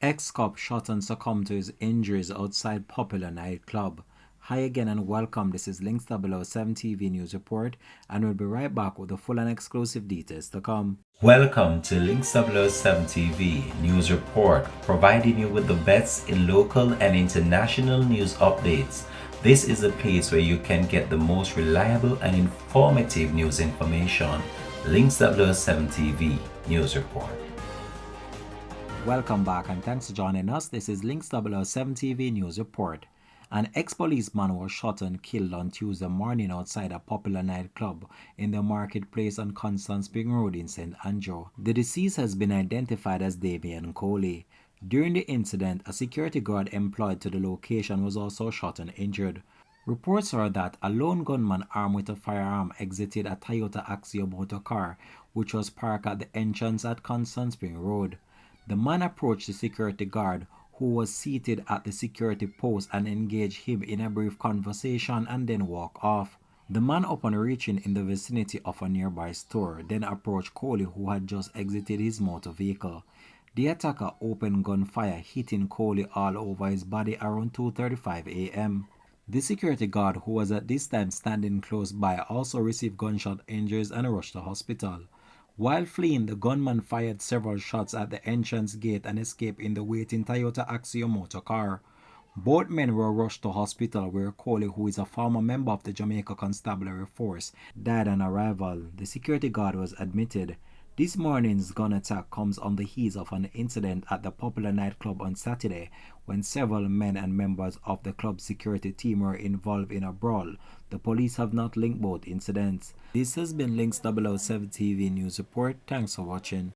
Ex-cop shot and succumbed to his injuries outside popular nightclub. Hi again and welcome. This is Sh9t TV News Report, and we'll be right back with the full and exclusive details to come. Welcome to Sh9t TV News Report, providing you with the best in local and international news updates. This is a place where you can get the most reliable and informative news information. Sh9t TV News Report. Welcome back and thanks for joining us. This is Sh9t TV News Report. An ex-policeman was shot and killed on Tuesday morning outside a popular nightclub in the marketplace on Constant Spring Road in St. Andrew. The deceased has been identified as Damian Coley. During the incident, a security guard employed to the location was also shot and injured. Reports are that a lone gunman armed with a firearm exited a Toyota Axio motor car, which was parked at the entrance at Constant Spring Road. The man approached the security guard, who was seated at the security post, and engaged him in a brief conversation and then walked off. The man, upon reaching in the vicinity of a nearby store, then approached Coley, who had just exited his motor vehicle. The attacker opened gunfire, hitting Coley all over his body around 2:35 a.m. The security guard, who was at this time standing close by, also received gunshot injuries and rushed to hospital. While fleeing, the gunman fired several shots at the entrance gate and escaped in the waiting Toyota Axio motor car. Both men were rushed to hospital, where Coley, who is a former member of the Jamaica Constabulary Force, died on arrival. The security guard was admitted. This morning's gun attack comes on the heels of an incident at the popular nightclub on Saturday, when several men and members of the club's security team were involved in a brawl. The police have not linked both incidents. This has been Sh9t TV News Report. Thanks for watching.